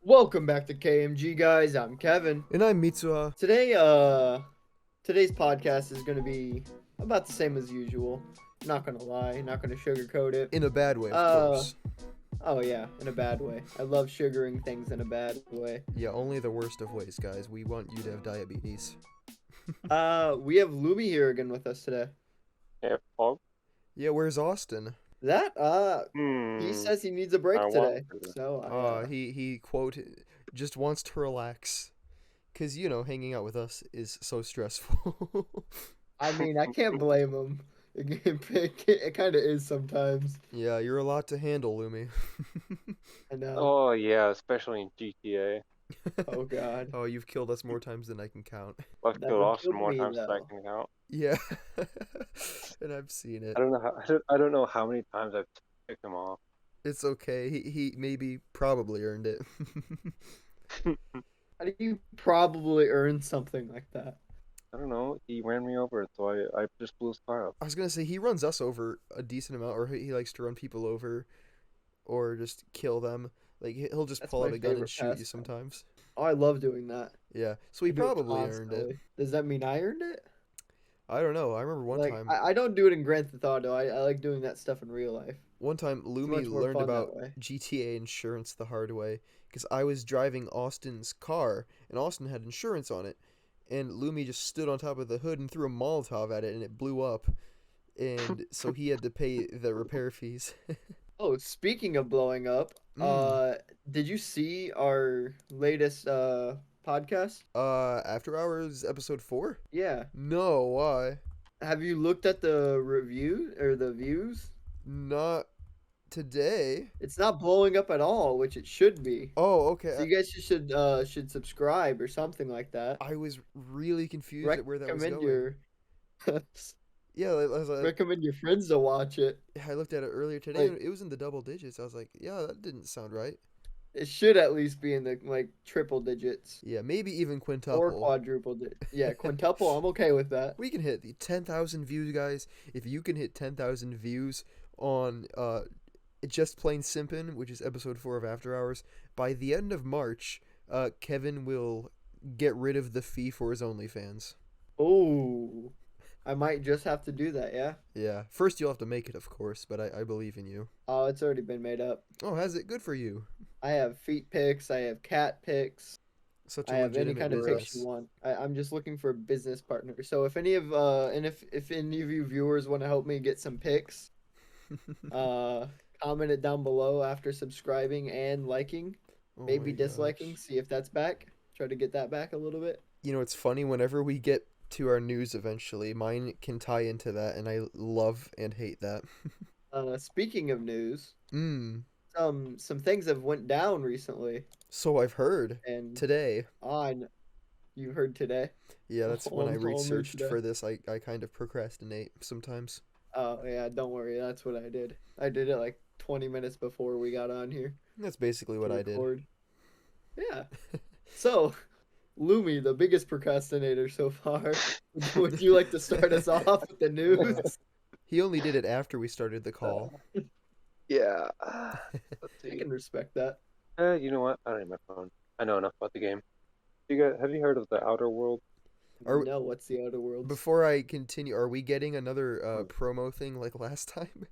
Welcome back to KMG, guys. I'm Kevin. And I'm Mitsuha. Today's podcast is gonna be about the same as usual. Not gonna lie, not gonna sugarcoat it. In a bad way, of Uh, course. oh yeah, in a bad way. I love sugaring things in a bad way. Yeah, only the worst of ways, guys. We want you to have diabetes. We have Lumi here again with us today. Yeah, Paul. Yeah, where's Austin? He says he needs a break I today. want to. So He quote just wants to relax. Cause hanging out with us is so stressful. I mean, I can't blame him. It kind of is sometimes. Yeah, you're a lot to handle, Lumi. I know. Oh yeah, especially in GTA. Oh God. Oh, you've killed us more times than I can count. I've Never killed Austin killed more me, times than I though. can count. Yeah. And I've seen it. I don't know how. I don't know how many times I've picked him off. It's okay. He maybe probably earned it. How do you probably earn something like that? I don't know. He ran me over, so I just blew his car up. I was gonna say he runs us over a decent amount, or he likes to run people over, or just kill them. Like he'll just That's pull my out a gun and favorite shoot you pastime. sometimes. Oh, I love doing that. Yeah, so he I do it probably earned it. constantly. Does that mean I earned it? I don't know. I remember one Like, time. I don't do it in Grand Theft Auto. I like doing that stuff in real life. One time, It's Lumi much more learned fun about that way. GTA insurance the hard way because I was driving Austin's car and Austin had insurance on it, and Lumi just stood on top of the hood and threw a Molotov at it and it blew up, and so he had to pay the repair fees. Oh, speaking of blowing up, Mm. did you see our latest podcast? After Hours episode 4? Yeah. No, why? Have you looked at the review or the views? Not today. It's not blowing up at all, which it should be. Oh, okay. So you guys should subscribe or something like that. I was really confused at where that was Recommend going. your Yeah, recommend your friends to watch it. I looked at it earlier today Like, and it was in the double digits. I was like, yeah, that didn't sound right. it should at least be in the like triple digits Yeah, maybe even or quintuple. quadruple digits. Yeah, quintuple. I'm okay with that. We can hit the 10,000 views, guys. If you can hit 10,000 views on just plain simpin, which is episode 4 of After Hours, by the end of March, Kevin will get rid of the fee for his OnlyFans. Oh, I might just have to do that. Yeah. Yeah, first you'll have to make it, of course, but I believe in you. Oh, it's already been made up. Oh, has it? Good for you. I have feet pics. I have cat pics. Such I a have any legitimate kind of pics business. you want. I'm just looking for a business partner. So if any of if any of you viewers want to help me get some pics, uh, comment it down below after subscribing and liking, Oh maybe my disliking. gosh. See if that's back. Try to get that back a little bit. You know, it's funny, whenever we get to our news eventually, mine can tie into that, and I love and hate that. Speaking of news, Mm, some things have went down recently, so I've heard and today. on you heard today. Yeah, that's when I Only researched today. for this. I kind of procrastinate sometimes. Oh yeah, don't worry. That's what I did. I did it like 20 minutes before we got on here That's basically to what I did. record. Yeah. So, Lumi, the biggest procrastinator so far. Would you like to start us off with the news? He only did it after we started the call. Yeah. Let's I see. can respect that. You know what? I don't need my phone. I know enough about the game. Have you heard of the Outer World? Are No, what's the Outer Worlds? Before I continue, are we getting another promo thing like last time?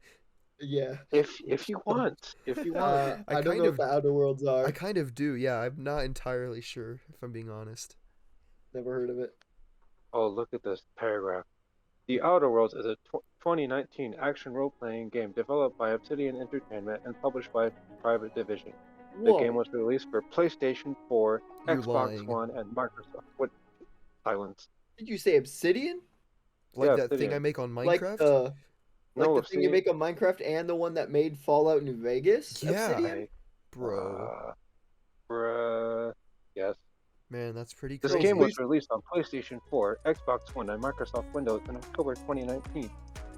Yeah. If you want, if you want. I I don't kind know of- what the Outer Worlds are. I kind of do. Yeah, I'm not entirely sure if I'm being honest. Never heard of it. Oh, look at this paragraph. The Outer Worlds is a 2019 action role-playing game developed by Obsidian Entertainment and published by Private Division. The game was released for PlayStation 4, You're Xbox lying. One, and Microsoft. What? Silence. Did you say Obsidian? Like Yeah, that thing Obsidian. I make on Like Minecraft? the No, the thing you Obsidian. make on Minecraft and the one that made Fallout New Vegas? Yeah. Obsidian? Bro. Yes. Man, that's pretty This crazy. game was released on PlayStation 4, Xbox One, and Microsoft Windows in October 2019,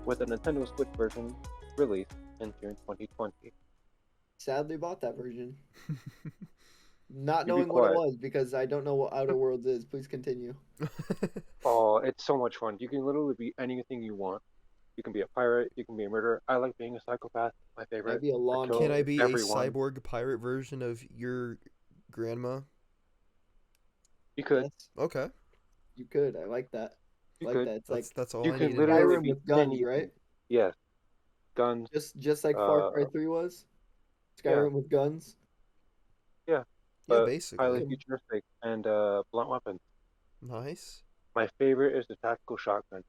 with a Nintendo Switch version released in June 2020. Sadly bought that version. Not You be knowing what it quiet. was because I don't know what Outer Worlds is. Please continue. Oh, it's so much fun. You can literally be anything you want. You can be a pirate, you can be a murderer. I like being a psychopath, my Can I favorite. be a lawn kill Can I be everyone. a cyborg pirate version of your grandma. You could. That's, Okay, you could. I like that. You Like could. that. It's that's like that's all You I can needed. literally Skyrim be with guns, anything. right? Yes. Guns. Just like Far Cry Uh, 3 was. yeah. Skyrim with guns. Yeah. Yeah, But highly basically. futuristic and blunt weapons. Nice. My favorite is the tactical shotgun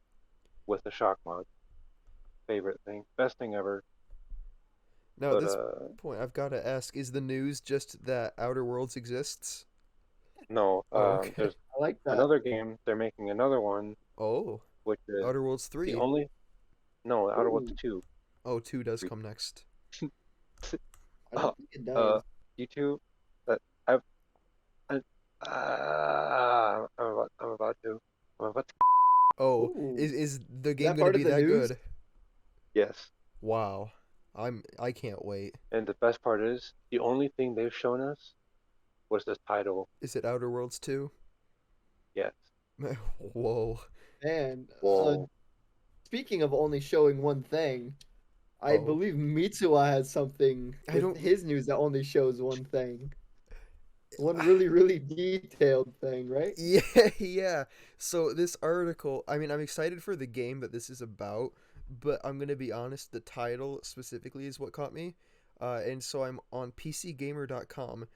with the shock mod. Favorite thing. Best thing ever. Now at But this point, I've got to ask: is the news just that Outer Worlds exists? no. Oh, okay. There's I like that. another game. They're making another one, Oh, which is Outer Worlds the 3. only. No, Outer Worlds Ooh, 2. Oh, 2 does come next. I uh, don't think it uh, does. YouTube. That I've. I, I'm about to. I'm about to. Oh, Ooh, is the is game that gonna part of be the that news? good? Yes. Wow. I can't wait. And the best part is, the only thing they've shown us was the title. Is it Outer Worlds 2? Yes. Whoa. And Whoa. speaking of only showing one thing, I Oh. believe Mitsuha has something I with don't his news that only shows one thing. One really, really detailed thing, right? Yeah, yeah. So this article, I mean, I'm excited for the game that this is about, but I'm gonna be honest, the title specifically is what caught me. And so I'm on PCGamer.com,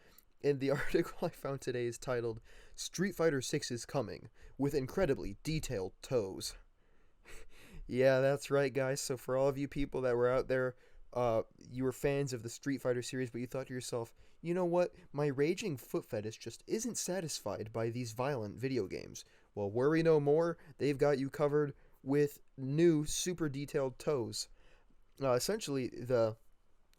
and the article I found today is titled "Street Fighter 6 is coming with incredibly detailed toes." Yeah, that's right, guys. So for all of you people that were out there, you were fans of the Street Fighter series, but you thought to yourself, you know what? My raging foot fetish just isn't satisfied by these violent video games. Well, worry no more. They've got you covered with new, super detailed toes. Essentially, the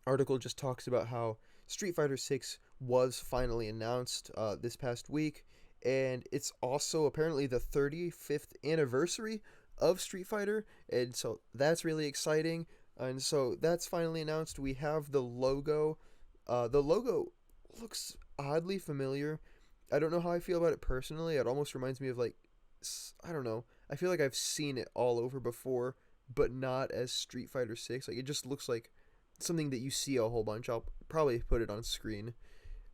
article just talks about how Street Fighter 6 was finally announced this past week, and it's also apparently the 35th anniversary of Street Fighter, and so that's really exciting. And so that's finally announced. We have the logo. The logo looks oddly familiar. I don't know how I feel about it personally. It almost reminds me of like, I don't know. I feel like I've seen it all over before, but not as Street Fighter 6. Like it just looks like something that you see a whole bunch. I'll probably put it on screen.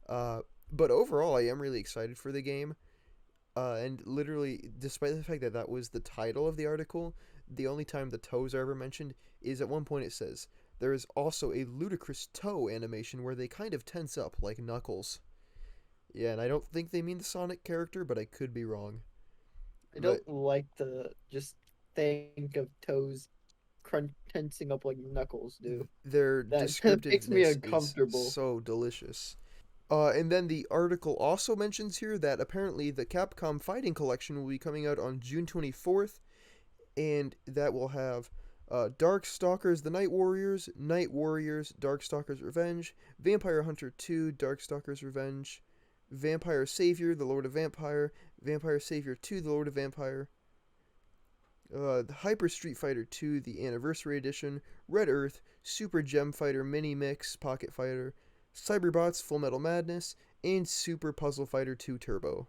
Uh, but overall, I am really excited for the game. And literally, despite the fact that that was the title of the article, the only time the toes are ever mentioned is at one point it says, there is also a ludicrous toe animation where they kind of tense up like Knuckles. Yeah, and I don't think they mean the Sonic character, but I could be wrong. I But don't like to just think of toes tensing up like knuckles do. their That makes me descriptiveness is uncomfortable. so delicious. And then the article also mentions here that apparently the Capcom Fighting Collection will be coming out on June 24th, and that will have Dark Stalkers The Night Warriors, Night Warriors, Dark Stalkers Revenge, Vampire Hunter 2, Dark Stalkers Revenge, Vampire Savior, The Lord of Vampire, Vampire Savior 2, The Lord of Vampire, Hyper Street Fighter 2, The Anniversary Edition, Red Earth, Super Gem Fighter Mini Mix, Pocket Fighter, Cyberbots Full Metal Madness, and Super Puzzle Fighter 2 Turbo.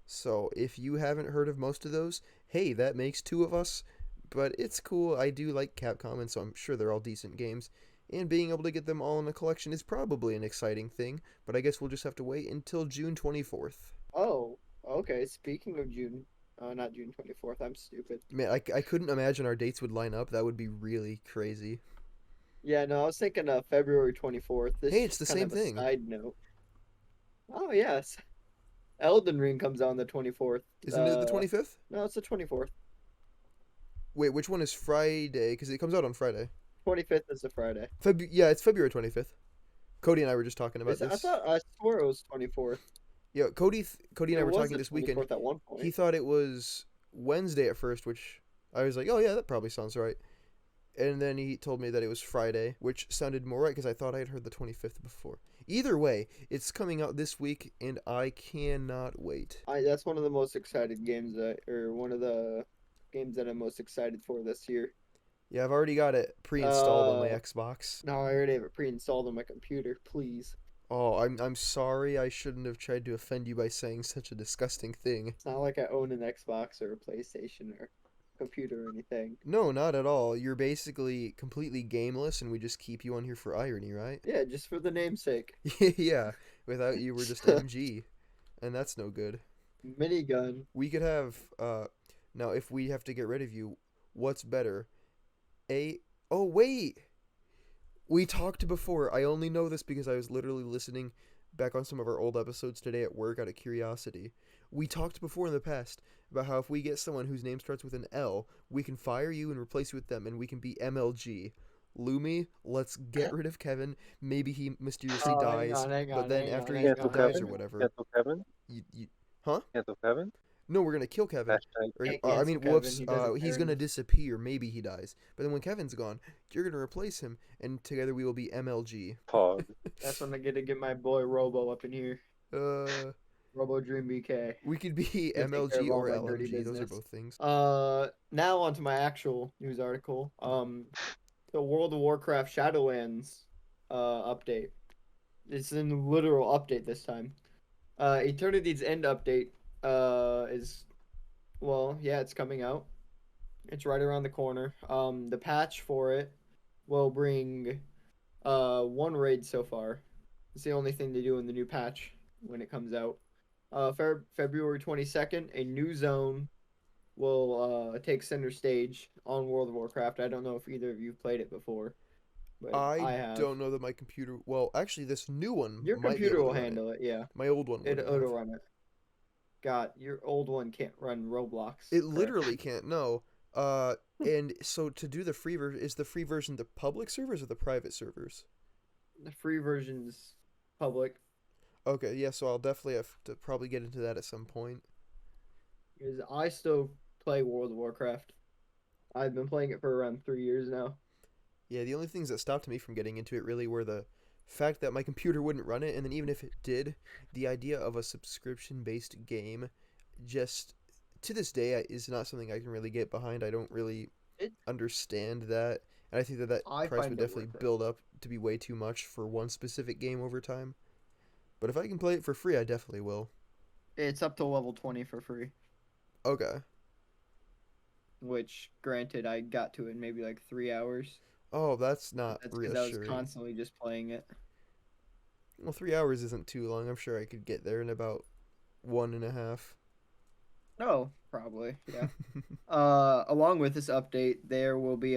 So if you haven't heard of most of those, hey, that makes two of us, but it's cool. I do like Capcom, and so I'm sure they're all decent games. And being able to get them all in a collection is probably an exciting thing, but I guess we'll just have to wait until June 24th. Oh, okay. Speaking of June, not June 24th. I'm stupid. Man, I couldn't imagine our dates would line up. That would be really crazy. Yeah, no, I was thinking February 24th. This Hey, is it's just the kind same of a thing. side note. Oh, yes. Elden Ring comes out on the 24th. Isn't it the 25th? No, it's the 24th. Wait, which one is Friday? Because it comes out on Friday. 25th is a Friday. Yeah, it's February 25th. Cody and I were just talking about Is it, this. I swore it was 24th. Yeah, Cody and I It were was talking the this weekend. 24th at one He point. thought it was Wednesday at first, which I was like, oh yeah, that probably sounds right. And then he told me that it was Friday, which sounded more right because I thought I had heard the 25th before. Either way, it's coming out this week, and I cannot wait. That's one of the most excited games or one of the games that I'm most excited for this year. Yeah, I've already got it pre-installed on my Xbox. No, I already have it pre-installed on my computer. Please. Oh, I'm sorry. I shouldn't have tried to offend you by saying such a disgusting thing. It's not like I own an Xbox or a PlayStation or computer or anything. No, not at all. You're basically completely gameless, and we just keep you on here for irony, right? Yeah, just for the namesake. Yeah. Without you, we're just MG, and that's no good. Minigun. We could have now if we have to get rid of you, what's better? A Oh wait. We talked before. I only know this because I was literally listening back on some of our old episodes today at work out of curiosity. We talked before in the past about how if we get someone whose name starts with an L, we can fire you and replace you with them and we can be MLG. Lumi, let's get rid of Kevin. Maybe he mysteriously Oh, hang dies, on, hang but on, then hang on, after he hang Cancel on, dies hang or Kevin? on. whatever, Cancel Kevin? huh? Cancel Kevin? No, we're gonna kill Kevin. Hashtag. Or, Can't I cancel mean, Kevin. whoops. He doesn't He's earn. gonna disappear. Maybe he dies. But then when Kevin's gone, you're gonna replace him, and together we will be MLG. Pog. That's when I get to get my boy Robo up in here. Uh, Robo Dream BK. we could be He'll take care MLG of all or my dirty LMG. Those are business. both things. Now onto my actual news article. The World of Warcraft Shadowlands update. It's an literal update this time. Eternity's End update is, well, yeah, it's coming out. It's right around the corner. The patch for it will bring one raid so far. It's the only thing they do in the new patch when it comes out. February 22nd, a new zone will take center stage on World of Warcraft. I don't know if either of you played it before, but I I have. don't know that my computer. Well, actually, this new one Your might be computer able will to run it. handle it, yeah. My old one wouldn't It'll have. run it. God, your old one can't run Roblox. It correct? literally can't. No. And so to do the free version, is the free version the public servers or the private servers? The free version's public. Okay, yeah. So I'll definitely have to probably get into that at some point. Because I still play World of Warcraft. I've been playing it for around 3 years now. Yeah, the only things that stopped me from getting into it really were the fact that my computer wouldn't run it, and then even if it did, the idea of a subscription-based game just to this day is not something I can really get behind. I don't really It, understand that, and I think that that I price find would it definitely worth it. build up to be way too much for one specific game over time. But if I can play it for free, I definitely will. It's up to level 20 for free. Okay. Which, granted, I got to it in maybe like 3 hours. Oh, that's not That's because I was reassuring. constantly just playing it. Well, 3 hours isn't too long. I'm sure I could get there in about 1.5. Oh, probably, yeah. Along with this update, there will be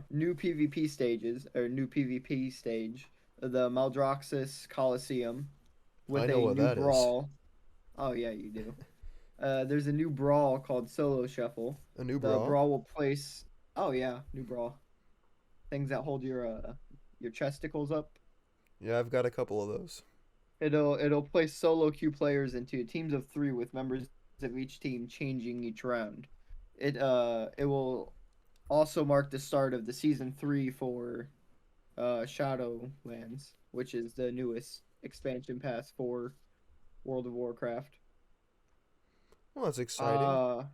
new PvP stages, or new PvP stage, the Maldroxus Coliseum, I with know a what new that is. brawl. Oh yeah, you do. There's a new brawl called Solo Shuffle. A new The brawl? brawl will place. Oh yeah, new brawl. Things that hold your chesticles up. Yeah, I've got a couple of those. It'll place solo queue players into teams of 3 with members of each team changing each round. It will also mark the start of the season 3 for Shadowlands, which is the newest expansion pass for World of Warcraft. Well, that's exciting.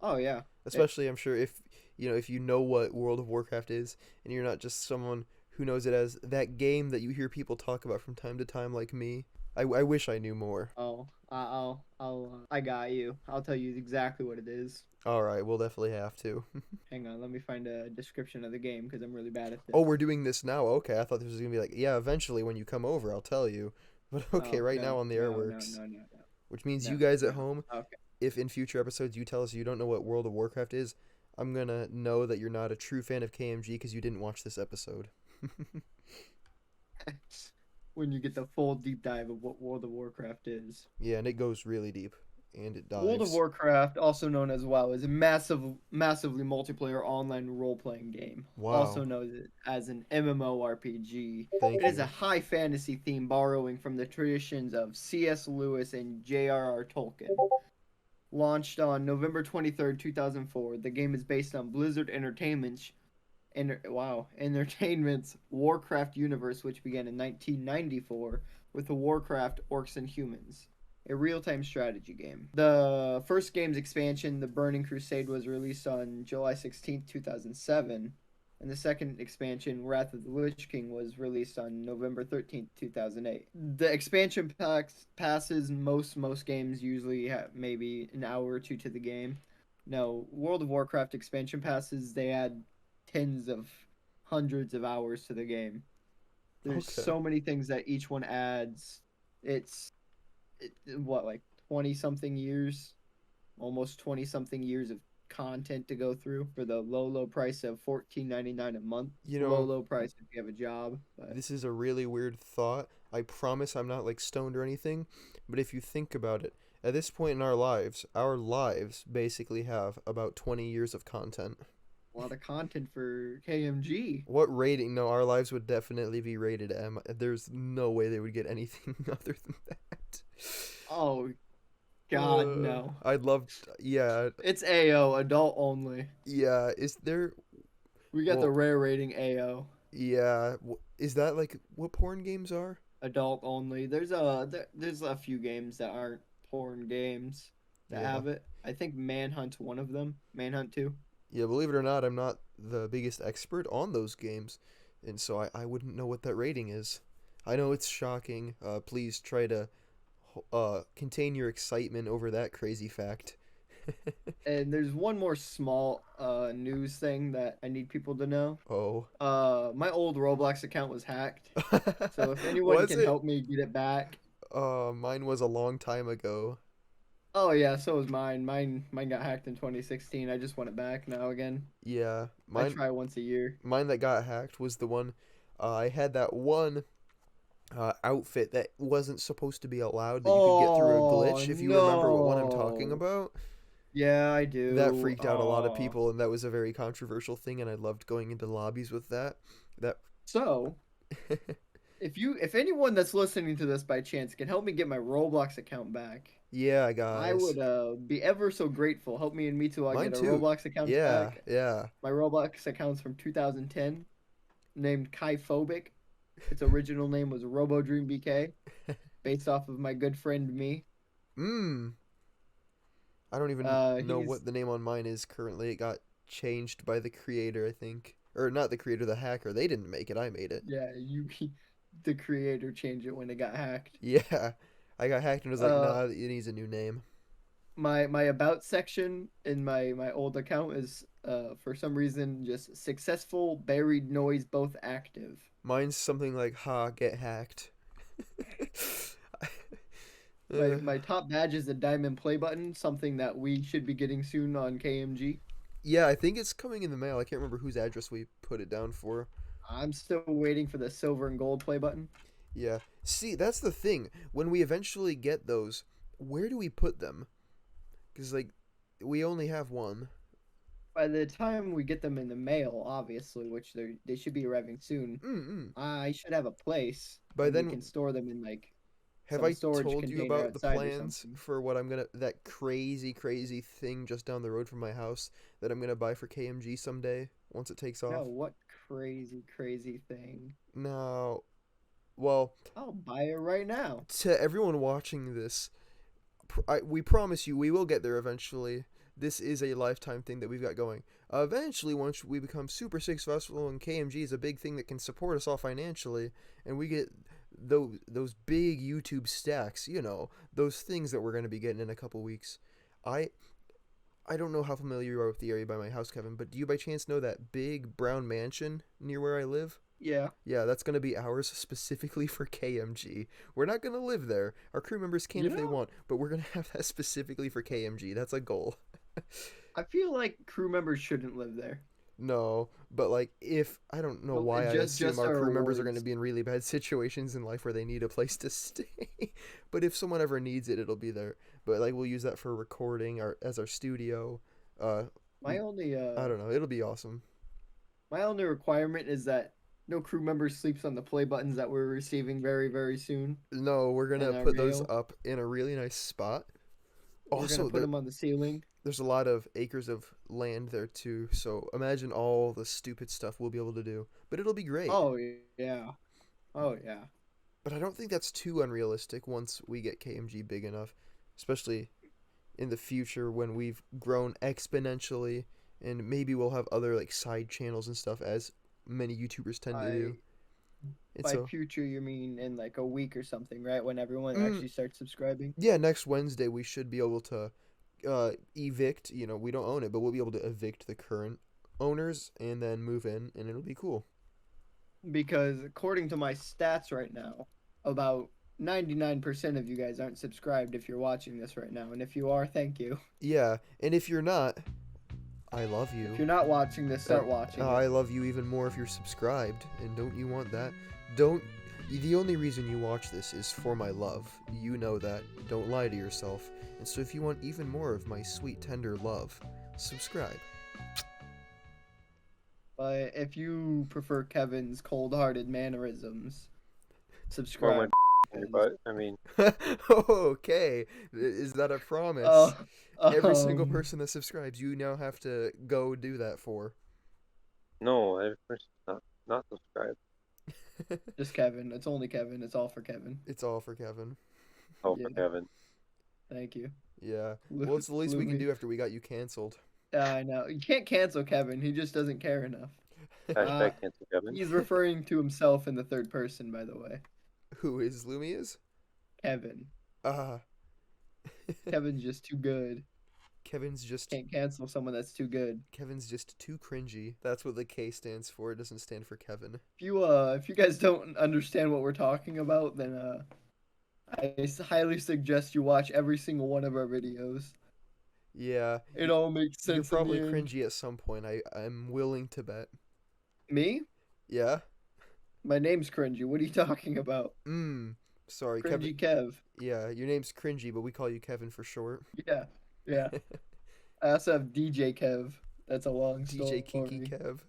Oh yeah. Especially, I'm sure if you know what World of Warcraft is, and you're not just someone who knows it as that game that you hear people talk about from time to time, like me. I wish I knew more. I got you. I'll tell you exactly what it is. All right, we'll definitely have to. Hang on, let me find a description of the game because I'm really bad at this. Oh, we're doing this now. Okay, I thought this was gonna be like, yeah, eventually when you come over, I'll tell you. But okay, Oh, right no, now on the no, airworks, no. which means No, you guys at no. home, Okay. if in future episodes you tell us you don't know what World of Warcraft is, I'm gonna know that you're not a true fan of KMG because you didn't watch this episode. When you get the full deep dive of what World of Warcraft is. Yeah, and it goes really deep, and it dives. World of Warcraft, also known as WoW, is a massively multiplayer online role-playing game. Wow. Also known as an MMORPG. Thank It is you. a high fantasy theme borrowing from the traditions of C.S. Lewis and J.R.R. Tolkien. Launched on November 23rd, 2004, the game is based on Blizzard Entertainment's Warcraft universe, which began in 1994 with the Warcraft Orcs and Humans, a real-time strategy game. The first game's expansion, The Burning Crusade, was released on July 16th, 2007, and the second expansion, Wrath of the Lich King, was released on November 13th, 2008. The expansion passes most games usually have maybe an hour or two to the game. No, World of Warcraft expansion passes, they add tens of hundreds of hours to the game. There's Okay. so many things that each one adds It's what, like 20 something years, almost 20 something years of content to go through for the low price of 14.99 a month. You know, Low price if you have a job, but this is a really weird thought. I promise I'm not like stoned or anything, but if you think about it, at this point in our lives basically have about 20 years of content. a lot of content for KMG. What rating? No, our lives would definitely be rated M. There's no way they would get anything other than that. Oh God, no. I'd love, yeah, It's AO, adult only. yeah. Is there? We got the Well, rare rating AO, yeah. Is that like what porn games are? adult only. There's a few games that aren't porn games that Yeah, have it. I think Manhunt's one of them. Manhunt 2. yeah. Believe it or not, I'm not the biggest expert on those games, and so I wouldn't know what that rating is. I know it's shocking. Please try to contain your excitement over that crazy fact. And there's one more small news thing that I need people to know. Oh. My old Roblox account was hacked. So if anyone Was can it? help me get it back. Mine was a long time ago. Oh yeah, so was mine. Mine got hacked in 2016. I just want it back now again. Yeah, I mine try once a year. mine that got hacked was the one. I had that one outfit that wasn't supposed to be allowed that you could get through a Oh glitch. If you remember what one I'm talking no. about, Yeah, I that do. freaked out a lot of Oh. people, and that was a very controversial thing. And I loved going into lobbies with that. That. So, if anyone that's listening to this by chance can help me get my Roblox account back, Yeah, I guys. would be ever so grateful. Help me and Mitsuha Mine get our too. Roblox accounts Yeah, back. yeah. My Roblox account's from 2010, named Kaiphobic. Its original name was RoboDreamBK, based off of my good friend me. Mmm. I don't even know He's what the name on mine is currently. It got changed by the creator, I think. Or not the creator, the hacker. They didn't make it, I made it. yeah, the creator changed it when it got hacked. Yeah. I got hacked and was like, Uh, nah, it needs a new name. my about section in my old account is for some reason just successful buried noise both active. Mine's something like, ha, get hacked. My Uh, my top badge is the diamond play button, something that we should be getting soon on KMG. yeah, I think it's coming in the mail. I can't remember whose address we put it down for. I'm still waiting for the silver and gold play button. Yeah. See, that's the thing. When we eventually get those, where do we put them? Because, like, we only have one. By the time we get them in the mail, obviously, which they should be arriving soon, Mm-mm. I should have a place By and we then, can store them in like have some I storage told you container about the outside or plans something. for what I'm gonna that crazy crazy thing just down the road from my house that I'm gonna buy for KMG someday once it takes No, off? what crazy thing. No. Well, I'll buy it right now. to everyone watching this, we promise you we will get there eventually. This is a lifetime thing that we've got going. Eventually, once we become super successful and KMG is a big thing that can support us all financially, and we get those big YouTube stacks, those things that we're going to be getting in a couple weeks. I I don't know how familiar you are with the area by my house, Kevin, but do you by chance know that big brown mansion near where I live? Yeah. Yeah, that's going to be ours specifically for KMG. We're not going to live there. Our crew members can if they Yeah. want, but we're going to have that specifically for KMG. That's a goal. I feel like crew members shouldn't live there. No, but like if I don't know Well, why I assume just our our crew members are going to words. be in really bad situations in life where they need a place to stay. But if someone ever needs it, it'll be there. But like we'll use that for recording our as our studio. Uh My only I don't know. It'll be awesome. my only requirement is that no crew member sleeps on the play buttons that we're receiving very soon No, we're going in to our put those mail. up in a really nice spot. We're gonna Also, put them on the ceiling. there's a lot of acres of land there too. So imagine all the stupid stuff we'll be able to do. But it'll be great. Oh yeah. Oh yeah. But I don't think that's too unrealistic once we get KMG big enough, especially in the future when we've grown exponentially and maybe we'll have other like side channels and stuff as many YouTubers tend to do. By And by so, future you mean in like a week or something, right? When everyone mm, actually starts subscribing. yeah, next Wednesday we should be able to evict, we don't own it, but we'll be able to evict the current owners and then move in and it'll be cool. Because according to my stats right now, about 99% of you guys aren't subscribed if you're watching this right now, and if you are, thank you. Yeah, and if you're not, I love you. If you're not watching this, start watching I it. love you even more if you're subscribed. And don't you want that? Don't. The only reason you watch this is for my love. You know that. Don't lie to yourself. And so if you want even more of my sweet, tender love, subscribe. But if you prefer Kevin's cold-hearted mannerisms, Or subscribe. my butt. I mean, Okay, is that a promise? Oh, Every single person that subscribes, you now have to go do that for. no, every person's not subscribed. just Kevin. It's only Kevin. It's all for Kevin. It's all for Kevin. Oh, Yeah. for Kevin. Thank you. Yeah. Well, it's the least we can Lumi. do after we got you canceled. I know. You can't cancel Kevin. He just doesn't care enough. Hashtag cancel Kevin. He's referring to himself in the third person, by the way. Who is Lumi is? Kevin. Ah. Kevin's just too good. Kevin's just Can't cancel someone that's too good. Kevin's just too cringy. That's what the K stands for. It doesn't stand for Kevin. If you guys don't understand what we're talking about, then I highly suggest you watch every single one of our videos. Yeah. It all makes sense. You're probably in the end. cringy at some point. I'm willing to bet. Me? Yeah? My name's Cringy. What are you talking about? Sorry, Cringy Kevin. Kev. Yeah, your name's Cringy, but we call you Kevin for short. Yeah. Yeah. I also have DJ Kev. That's a long story. DJ Kinky Kev.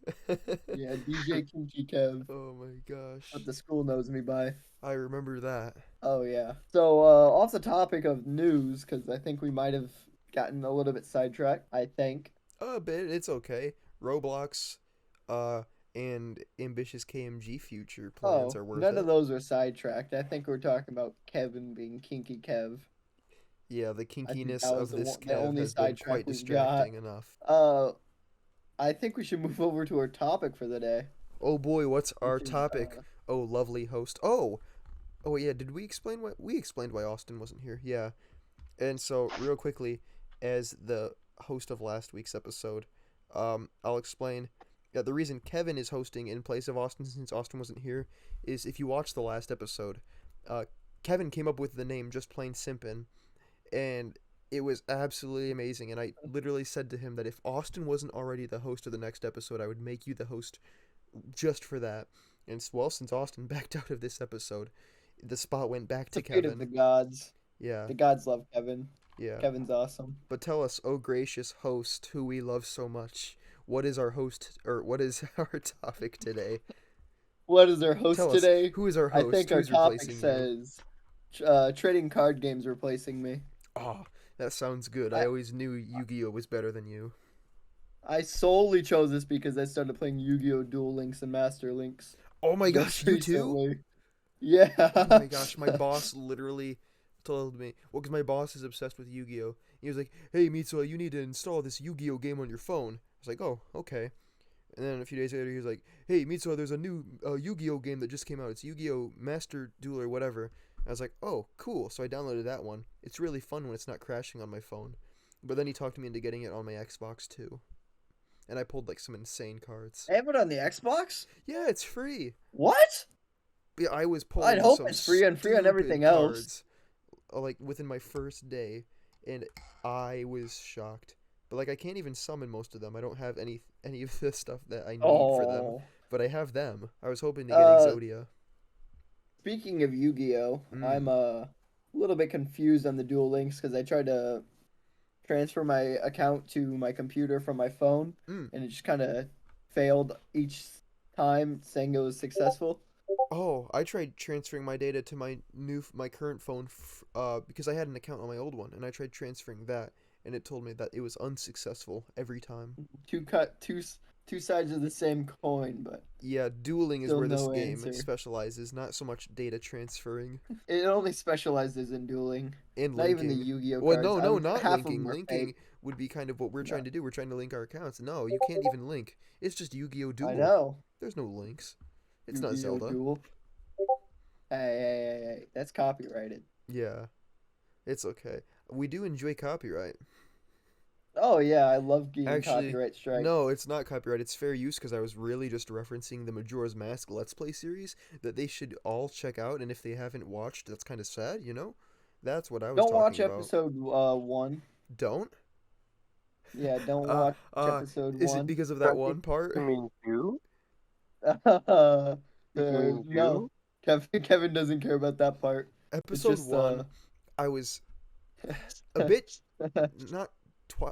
Yeah, DJ Kinky Kev. Oh my gosh. What the school knows me by. I remember that. Oh yeah. So off the topic of news, because I think we might have gotten a little bit sidetracked. I think. A bit. It's okay. Roblox, and ambitious KMG future plans are worth none it. of those are sidetracked. I think we're talking about Kevin being Kinky Kev. Yeah, the I think kinkiness that of was this the Kev only has been sidetrack quite we distracting enough. I think we should move over to our topic for the day. Oh boy, what's our Which is, topic? Oh, lovely host. Oh yeah, did we explain why we explained why Austin wasn't here? Yeah. And so real quickly, as the host of last week's episode, I'll explain. Yeah, the reason Kevin is hosting in place of Austin since Austin wasn't here is if you watch the last episode, Kevin came up with the name Just Plain Simpin, and it was absolutely amazing. And I literally said to him that if Austin wasn't already the host of the next episode, I would make you the host just for that. And well, since Austin backed out of this episode, the spot went back to The fate of Kevin. the gods. Yeah. The gods love Kevin. Yeah. Kevin's awesome. But tell us, oh gracious host, who we love so much, what is our host, or what is our topic today? What is our host Tell today? us, who is our host? I think Who's our topic replacing says trading card games replacing me. Oh, that sounds good. I always knew Yu-Gi-Oh was better than you. I solely chose this because I started playing Yu-Gi-Oh! Duel Links and Master Links. Oh my gosh, just you too? recently. Yeah. Oh my gosh, my boss literally told me, well, because my boss is obsessed with Yu-Gi-Oh! He was like, hey, Mitsuha, you need to install this Yu-Gi-Oh! Game on your phone. I was like, oh, okay. And then a few days later, he was like, hey, Mitsuha, there's a new Yu-Gi-Oh! Game that just came out. It's Yu-Gi-Oh! Master Duel or whatever. I was like, oh, cool. So I downloaded that one. It's really fun when it's not crashing on my phone. But then he talked me into getting it on my Xbox too. And I pulled like some insane cards. I have it on the Xbox? Yeah, it's free. What? Yeah, I was pulling I'd hope some it's free on stupid everything else. cards, like within my first day, and I was shocked. But like I can't even summon most of them. I don't have any of the stuff that I need for them. But I have them. I was hoping to get Exodia. Speaking of Yu-Gi-Oh, I'm a little bit confused on the Duel Links because I tried to transfer my account to my computer from my phone, and it just kind of failed each time, saying it was successful. Oh, I tried transferring my data to my current phone because I had an account on my old one, and I tried transferring that, and it told me that it was unsuccessful every time. Two sides of the same coin, but yeah, dueling is where this game answer. Specializes, not so much data transferring. It only specializes in dueling. And not linking. Even the Yu-Gi-Oh Well, cards. not half linking. Linking would be kind of what we're trying to do. We're trying to link our accounts. No, you can't even link. It's just Yu-Gi-Oh! Duel. I know. There's no links. It's Yu-Gi-Oh! not Zelda. Duel. Hey, that's copyrighted. Yeah, it's okay. We do enjoy copyright. Oh yeah, I love getting Actually, copyright strike. no, it's not copyright. It's fair use because I was really just referencing the Majora's Mask Let's Play series that they should all check out. And if they haven't watched, that's kind of sad, you know? That's what I was Don't watch talking about. episode 1. Don't? Yeah, don't Uh, watch uh, episode is it 1. because of that Frankie, one part? you mean you? You mean No, you? Kevin doesn't care about that part. It's Episode just one, I was a bit not.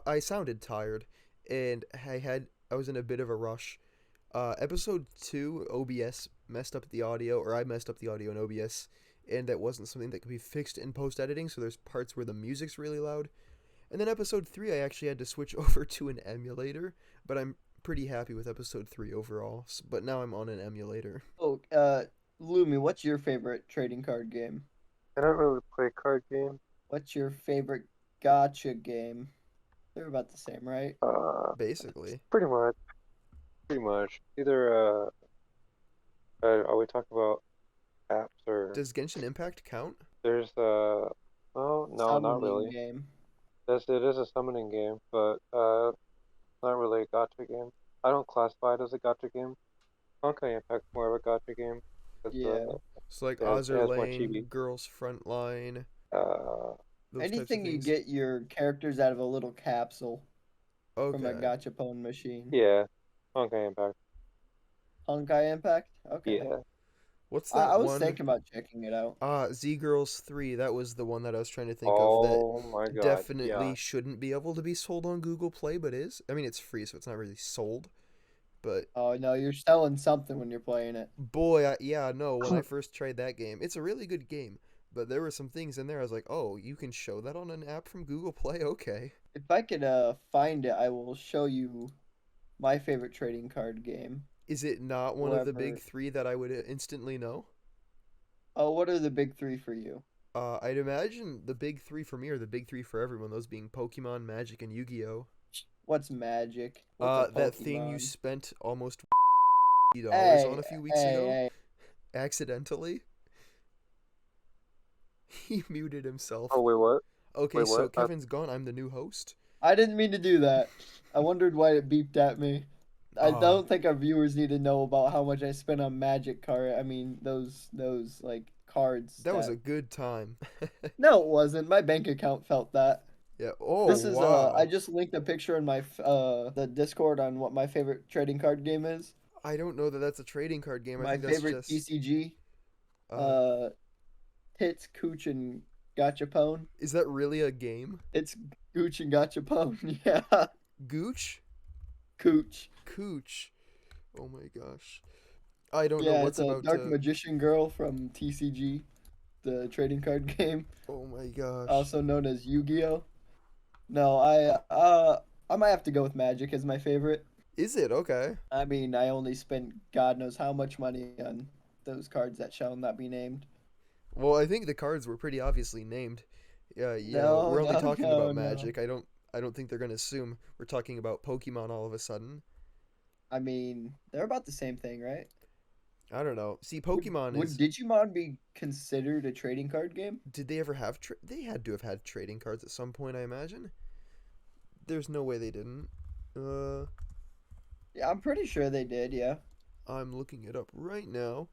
I sounded tired, and I was in a bit of a rush. Episode two, OBS messed up the audio, or I messed up the audio in OBS, and that wasn't something that could be fixed in post editing. So there's parts where the music's really loud. And then episode three, I actually had to switch over to an emulator, but I'm pretty happy with episode three overall. But now I'm on an emulator. Oh, Lumi, what's your favorite trading card game? I don't really play card games. What's your favorite gotcha game? They're about the same, right? Basically, Pretty much. Pretty much. Either are we talking about apps or does Genshin Impact count? there's oh no, not Summoning really. game. It is a summoning game, but not really a gacha game. I don't classify it as a gacha game. Honkai Impact's more of a gacha game. It's, Yeah. So like yeah, it Azur has more Lane, chibi. Girls Frontline, Uh, those types of Anything you things. get your characters out of a little capsule from a Okay. gachapon machine. yeah, Honkai Impact. Honkai Impact? Okay. Yeah. What's I that was one? thinking about checking it out. Z Girls 3, that was the one that I was trying to think of that Oh my god. definitely Yeah. shouldn't be able to be sold on Google Play, but is. I mean, it's free, so it's not really sold. But Oh no, you're selling something when you're playing it. boy, yeah, no, when I first tried that game, it's a really good game. But there were some things in there I was like, oh, you can show that on an app from Google Play? Okay. If I could find it, I will show you my favorite trading card game. Is it not one of the big Whoever. three that I would instantly know? Oh, what are the big three for you? I'd imagine the big three for me are the big three for everyone, those being Pokemon, Magic, and Yu-Gi-Oh! What's Magic? What's a That thing you Pokemon? spent almost $50 Hey, on a few weeks hey, ago, hey. accidentally. He muted himself. Oh wait, what? Okay, Wait, so what? Kevin's gone. I'm the new host. I didn't mean to do that. I wondered why it beeped at me. I Ah, don't think our viewers need to know about how much I spent on Magic card. I mean, those like cards. that was a good time. No, it wasn't. My bank account felt that. Yeah. Oh, This is wow. I just linked a picture in my the Discord on what my favorite trading card game is. I don't know that that's a trading card game. I My think that's favorite just. TCG, Uh, Tits, Cooch, and Gachapon. is that really a game? It's Gooch and Gachapon. Yeah, Gooch? Cooch. Cooch. Oh my gosh. I don't know Yeah, what's it's a about Dark to. Magician Girl from TCG, the trading card game, Oh my gosh. also known as Yu-Gi-Oh. No, I might have to go with Magic as my favorite. Is it? Okay. I mean, I only spent God knows how much money on those cards that shall not be named. Well, I think the cards were pretty obviously named. Yeah, No, we're only no, talking no, about no. Magic. I don't think they're gonna assume we're talking about Pokemon all of a sudden. I mean, they're about the same thing, right? I don't know. See, Would, Pokemon would is. Digimon be considered a trading card game? Did they ever have? They had to have had trading cards at some point, I imagine. There's no way they didn't. Yeah, I'm pretty sure they did, yeah. I'm looking it up right now,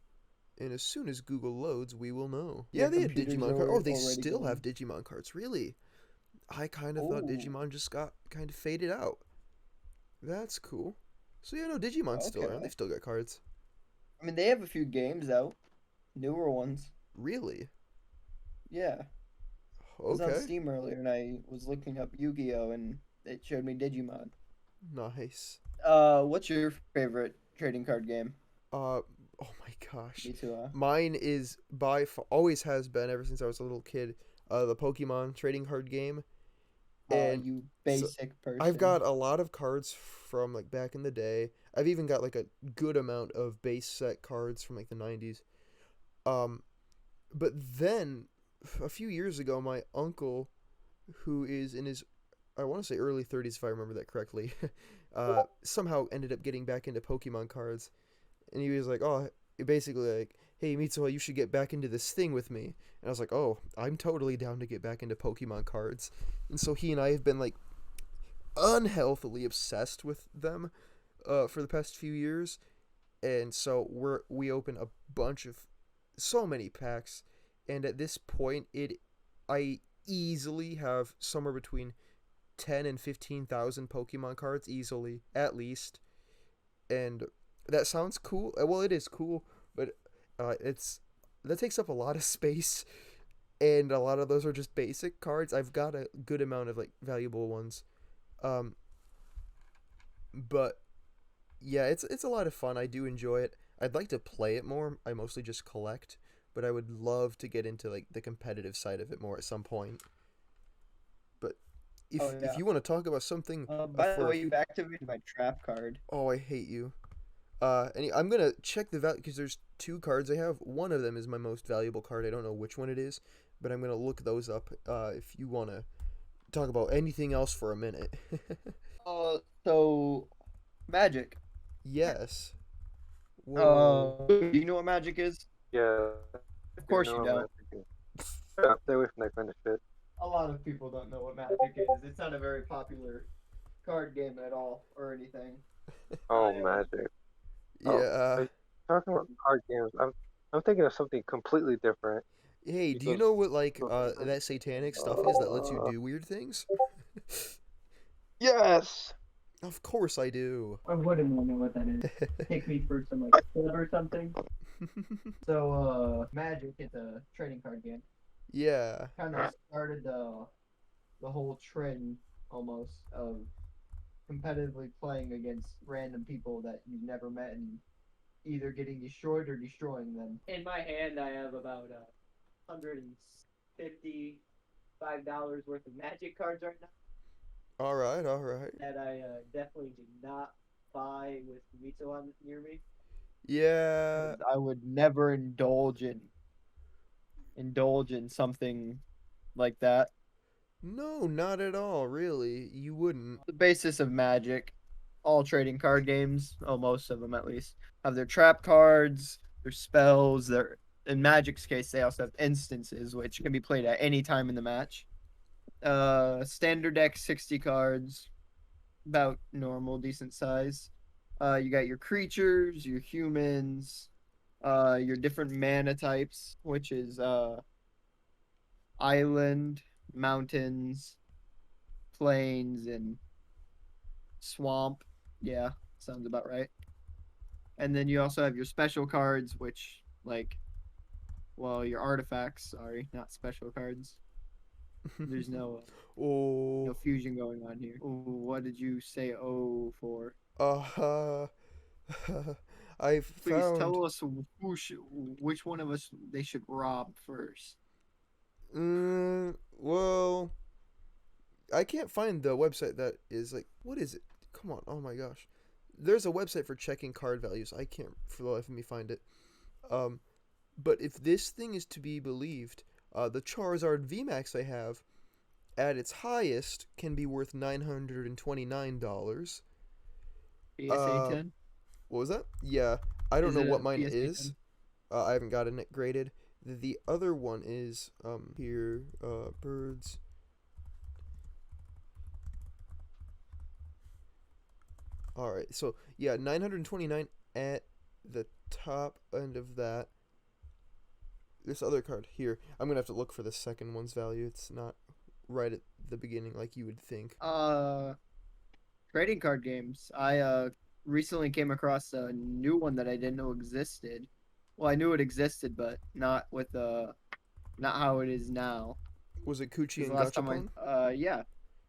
and as soon as Google loads, we will know. Your Yeah, they had computer's Digimon cards. Oh, they already still going. have Digimon cards. Really? I kind of thought Oh, Digimon just got kind of faded out. That's cool. So yeah, no, Digimon's still around. okay. They've still got cards. I mean, they have a few games out, newer ones. Really? Yeah. I was on Okay. Steam earlier and I was looking up Yu-Gi-Oh and it showed me Digimon. Nice. What's your favorite trading card game? Oh my gosh. Mitsuha. Mine is always has been ever since I was a little kid. The Pokemon trading card game, and You so basic person. I've got a lot of cards from like back in the day. I've even got like a good amount of base set cards from like the 90s. But then a few years ago, my uncle, who is in his, I want to say early 30s if I remember that correctly, somehow ended up getting back into Pokemon cards, and he was like, oh, basically like, hey Mitsuha, you should get back into this thing with me. And I was like, oh, I'm totally down to get back into Pokemon cards. And so he and I have been like unhealthily obsessed with them for the past few years, and so we open a bunch of so many packs, and at this point I easily have somewhere between 10 and 15,000 Pokemon cards easily, at least. And that sounds cool. Well, it is cool, but it's that takes up a lot of space, and a lot of those are just basic cards. I've got a good amount of like valuable ones. Um but yeah, it's a lot of fun. I do enjoy it. I'd like to play it more. I mostly just collect, but I would love to get into like the competitive side of it more at some point. But Oh if yeah. you want to talk about something By the for way, you've activated my trap card. oh, I hate you. I'm gonna check the value because there's two cards I have. One of them is my most valuable card. I don't know which one it is, but I'm gonna look those up. If you wanna talk about anything else for a minute. So magic. Yes. Whoa. Do you know what magic is? Yeah, Of you course you know don't. Magic. Yeah, stay away from that kind of shit. A lot of people don't know what magic is. It's not a very popular card game at all or anything. Oh, I Magic. Oh, Yeah. are you talking about card games? I'm thinking of something completely different Hey, do you because know what like uh, that satanic stuff is that lets you do weird things? yes. Of course I do. I wouldn't know what that is. Take me for some like club or something. So magic is a trading card game. Yeah. Kind of started the whole trend almost of competitively playing against random people that you've never met and either getting destroyed or destroying them. In my hand, I have about $155 worth of magic cards right now All right. All right. that I definitely did not buy with Mitsuha near me. Yeah. I would never indulge in something like that. No, not at all. Really, you wouldn't. The basis of Magic, all trading card games, oh most of them at least, have their trap cards, their spells, their in Magic's case they also have instances which can be played at any time in the match. Standard deck 60 cards, about normal, decent size. You got your creatures, your humans, your different mana types, which is island, mountains, plains, and swamp. Yeah, sounds about right. And then you also have your special cards, which well, your artifacts. Sorry, not special cards. There's no Oh. fusion going on here. Ooh, what did you say? Oh, for Uh. I please found. tell us which one of us they should rob first. Well, I can't find the website that is like. What is it? Come on. Oh my gosh. There's a website for checking card values. I can't for the life of me find it. Um, but if this thing is to be believed, the Charizard VMAX I have at its highest can be worth $929. PSA Uh, 10. what was that? Yeah, I don't Is know it what a mine PSA is. 10? I haven't gotten it graded. The other one is here birds. All right, so yeah, 929 at the top end of that. This other card here, I'm gonna have to look for the second one's value. It's not right at the beginning like you would think. Trading card games. I recently came across a new one that I didn't know existed. Well, I knew it existed, but not how it is now. Was it Kuchi Because the and last time I Gachapon? yeah,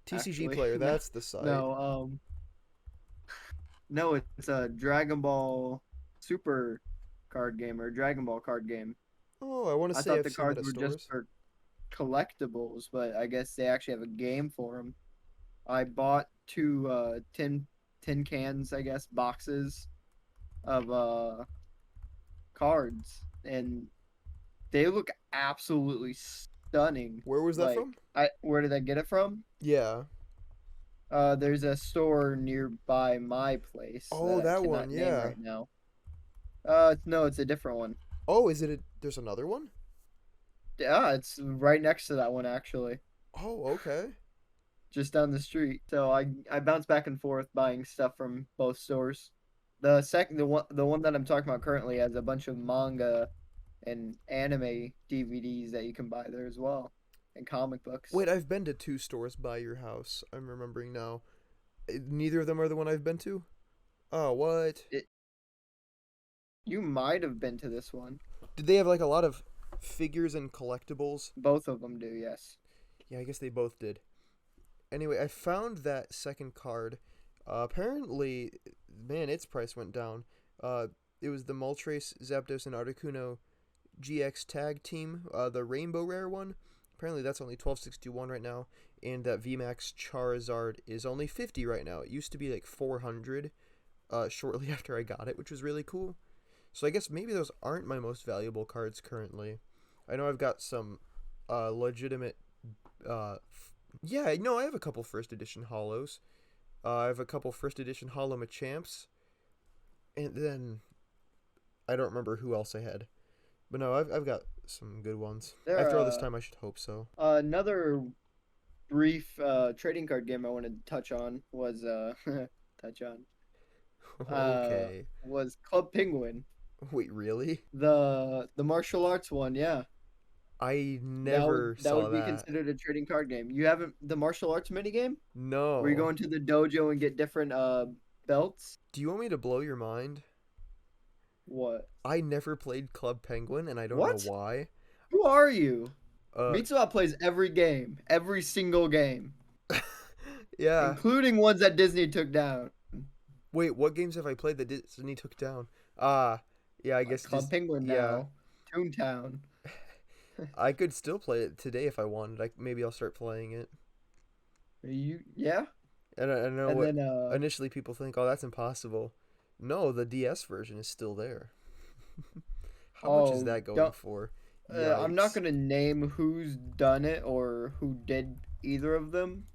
TCG actually. Player, No, that's the site. no, no, it's a Dragon Ball Super card game or Dragon Ball card game. Oh, I want to I say thought I've the seen that cards at were just stores. for collectibles, but I guess they actually have a game for them. I bought two tin cans, I guess, boxes of cards, and they look absolutely stunning. Where was that from? Where did I get it from? Yeah. There's a store nearby my place Oh, that I that one. cannot name Yeah. right now. No, it's a different one. Oh, is it? There's another one. Yeah, it's right next to that one actually. Oh, okay. just down the street. So I bounce back and forth buying stuff from both stores. The one that I'm talking about currently has a bunch of manga and anime DVDs that you can buy there as well, and comic books. Wait, I've been to 2 stores by your house. I'm remembering now. Neither of them are the one I've been to? Oh, what? You might have been to this one. Did they have like a lot of figures and collectibles? Both of them do, yes. Yeah, I guess they both did. Anyway, I found that second card. Apparently, man, its price went down. It was the Moltres, Zapdos, and Articuno GX Tag Team, the Rainbow Rare one. Apparently, that's only $12.61 right now, and that VMAX Charizard is only $50 right now. It used to be like $400 shortly after I got it, which was really cool. So I guess maybe those aren't my most valuable cards currently. I know I've got some legitimate. Yeah, no, I have a couple first edition holos. I have a couple first edition holo Machamps, and then I don't remember who else I had. But no, I've got some good ones. After all this time, I should hope so. Another brief trading card game I wanted to touch on was Okay. was Club Penguin. Wait, really? The martial arts one, yeah. I That never would, that saw would be that. considered a trading card game. You haven't the martial arts minigame where you go No. into the dojo and get different belts? Do you want me to blow your mind? What? I never played Club Penguin, and I don't know What? why. Who are you? Uh, Mitsuha plays every game, every single game, yeah. including ones that Disney took down. Wait, what games have I played that Disney took down? Yeah, I Like guess Club Penguin yeah. now, Toontown. I could still play it today if I wanted. Maybe I'll start playing it. Yeah? And I know And what then initially people think, oh, that's impossible. No, the DS version is still there. How much is oh, that going don't for? I'm not Yikes. gonna name who's done it or who did either of them,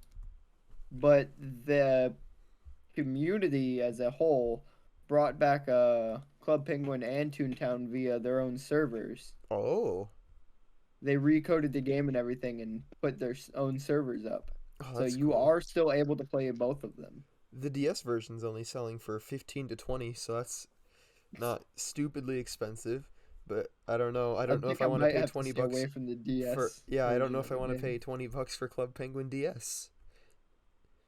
but the community as a whole brought back Club Penguin and Toontown via their own servers. Oh. They recoded the game and everything and put their own servers up. Oh, So that's you cool. are still able to play both of them. The DS version's only selling for 15 to 20, so that's not stupidly expensive, but I don't know. I I don't know if think I I want to might pay have to 20 stay away bucks from the for DS yeah, I don't know version if of I the want to pay game. 20 bucks for Club Penguin DS.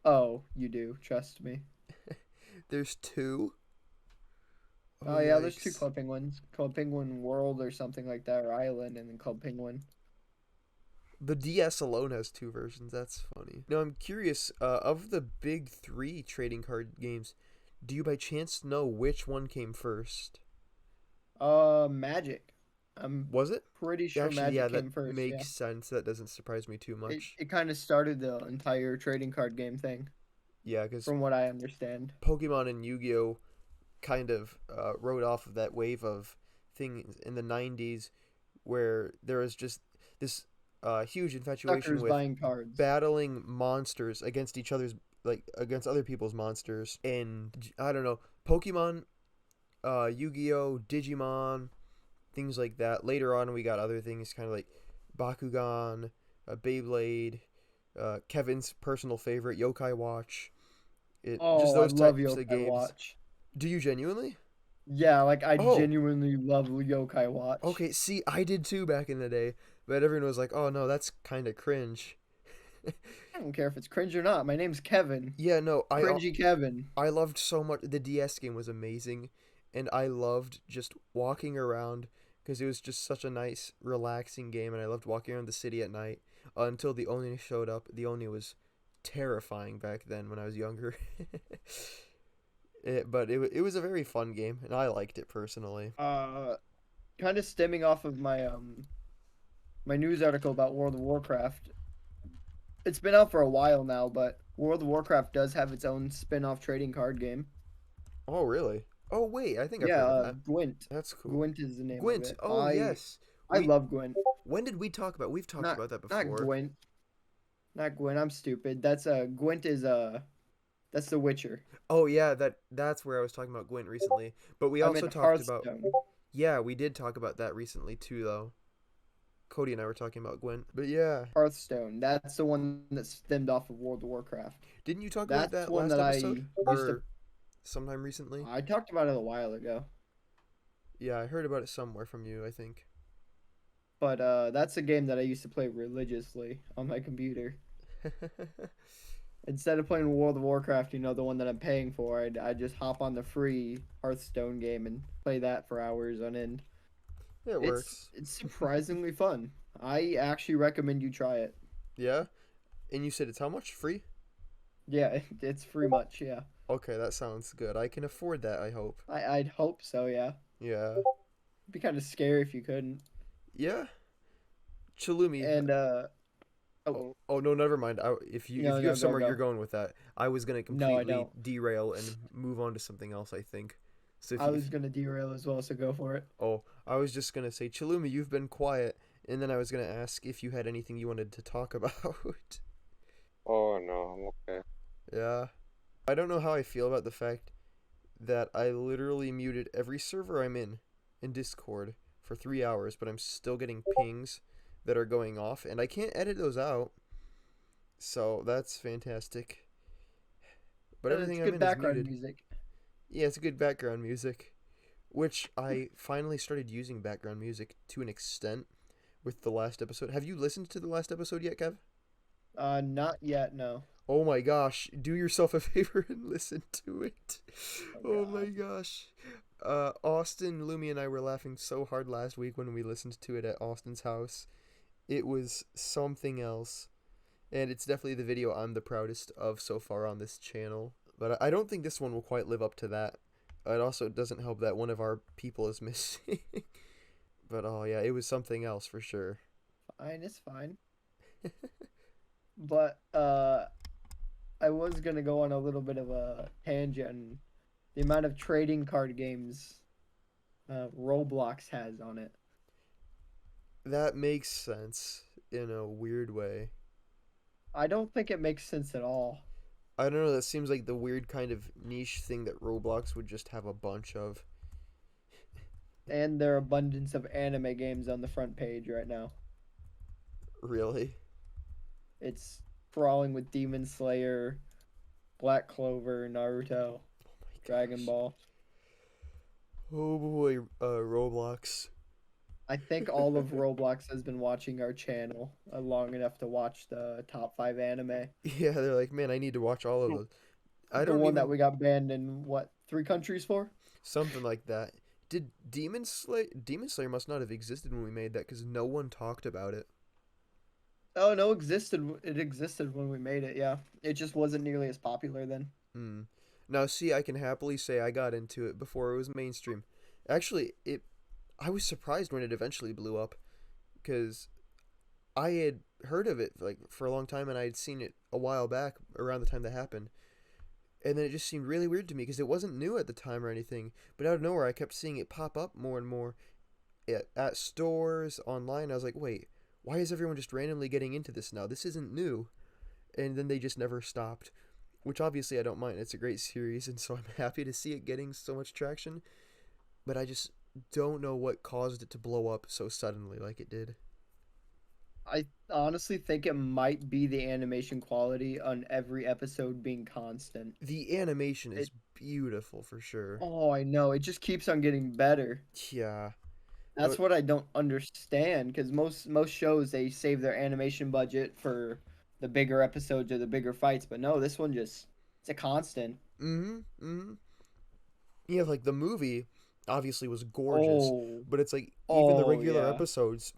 Oh, you do, trust me. There's 2. Oh, Oh yeah, there's two yikes. Club Penguins. Club Penguin World or something like that, or Island, and then Club Penguin. The DS alone has 2 versions. That's funny. Now I'm curious. Of the big 3 trading card games, do you by chance know which one came first? Magic. I'm Was it? pretty sure Actually, yeah, Magic that came first, yeah. makes sense. That doesn't surprise me too It much. it kind of started the entire trading card game thing, Yeah, because from what I understand. Pokemon and Yu-Gi-Oh kind of rode off of that wave of things in the 90s where there was just this huge infatuation Suckers with buying cards. battling monsters against each other's like against other people's monsters, and I don't know, Pokemon, Yu-Gi-Oh, Digimon, things like that. Later on we got other things kind of like Bakugan, Beyblade, Kevin's personal favorite Yokai Watch. Just Oh, I those love types of Yokai games. Watch. Do you genuinely? Yeah, like I Oh, genuinely love Yokai Watch. okay. See, I did too back in the day, but everyone was like, "Oh no, that's kind of cringe." I don't care if it's cringe or not. My name's Kevin. Yeah, no, Cringy Kevin. I loved so much. The DS game was amazing, and I loved just walking around because it was just such a nice, relaxing game, and I loved walking around the city at night until the Oni showed up. The Oni was terrifying back then when I was younger. It was a very fun game, and I liked it personally. Kind of stemming off of my news article about World of Warcraft. It's been out for a while now, but World of Warcraft does have its own spin-off trading card game. Oh, really? Oh, wait, I think I've Yeah, heard of that. Gwent. That's cool. Gwent is the name of Gwent. it. Oh, yes. I We love Gwent. When did we talk about? We've talked Not about that not before. Gwent. Not Gwent. I'm stupid. That's Gwent is that's The Witcher. Oh, yeah, that's where I was talking about Gwent recently. But we I also meant talked about Hearthstone. yeah, we did talk about that recently too, though. Cody and I were talking about Gwent. But yeah, Hearthstone. That's the one that stemmed off of World of Warcraft. didn't you talk about That's that one last that I episode used to. or sometime recently? I talked about it a while ago, Yeah, I heard about it somewhere from you, I think. but that's a game that I used to play religiously on my computer. Instead of playing World of Warcraft, the one that I'm paying for, I'd just hop on the free Hearthstone game and play that for hours on end. It It's works. it's surprisingly fun. I actually recommend you try it. Yeah? And you said it's how much? Free? Yeah, it's free much. Yeah, Okay, that sounds good. I can afford that, I hope. I'd hope so. Yeah, Yeah. it'd be kind of scary if you couldn't. Yeah. Chalumi. And oh Oh no, never mind. If no you no have go somewhere you're go. going with that, I was gonna No, I completely don't. derail and move on to something else, I think. So I was gonna derail as well, so go for it. I was just gonna say, Chalumi, you've been quiet, and then I was gonna ask if you had anything you wanted to talk about. Oh no, I'm okay. Yeah. I don't know how I feel about the fact that I literally muted every server I'm in Discord for 3 hours, but I'm still getting pings that are going off, and I can't edit those out. So that's fantastic. But It's everything I'm good in is background muted. music. Yeah, it's good background music, which I finally started using background music to an extent with the last episode. Have you listened to the last episode yet, Kev? Not yet. No. Oh my gosh, do yourself a favor and listen to it. Oh Oh my God. gosh. Austin, Lumi, and I were laughing so hard last week when we listened to it at Austin's house. It was something else. And it's definitely the video I'm the proudest of so far on this channel. But I don't think this one will quite live up to that. It also doesn't help that one of our people is missing. But oh yeah, it was something else for sure. Fine, it's fine. But I was gonna go on a little bit of a tangent on the amount of trading card games Roblox has on it. That makes sense in a weird way. I don't think it makes sense at all. I don't know, that seems like the weird kind of niche thing that Roblox would just have a bunch of. And their abundance of anime games on the front page right now. Really? It's crawling with Demon Slayer, Black Clover, Naruto, Oh my Dragon gosh. Ball. Oh boy, Roblox. I think all of Roblox has been watching our channel long enough to watch the top 5 anime. Yeah, they're like, man, I need to watch all of those. I The don't one that even. we got banned in what, 3 countries for? Something like that. Did Demon Slayer must not have existed when we made that because no one talked about it. Oh no, it existed when we made it, yeah. It just wasn't nearly as popular then. Hmm. Now, see, I can happily say I got into it before it was mainstream. Actually, I was surprised when it eventually blew up because I had heard of it like for a long time and I had seen it a while back around the time that happened. And then it just seemed really weird to me because it wasn't new at the time or anything. But out of nowhere, I kept seeing it pop up more and more at stores, online. I was like, wait, why is everyone just randomly getting into this now? This isn't new. And then they just never stopped, which obviously I don't mind. It's a great series, and so I'm happy to see it getting so much traction. But I just don't know what caused it to blow up so suddenly like it did. I honestly think it might be the animation quality on every episode being constant. The animation is It beautiful for sure. Oh, I know, it just keeps on getting better. Yeah. That's But what I don't understand because most shows they save their animation budget for the bigger episodes or the bigger fights, but no, this one just it's a constant. mm-hmm, mm-hmm. Yeah, like the movie obviously was gorgeous, Oh, but it's like even the oh regular yeah. episodes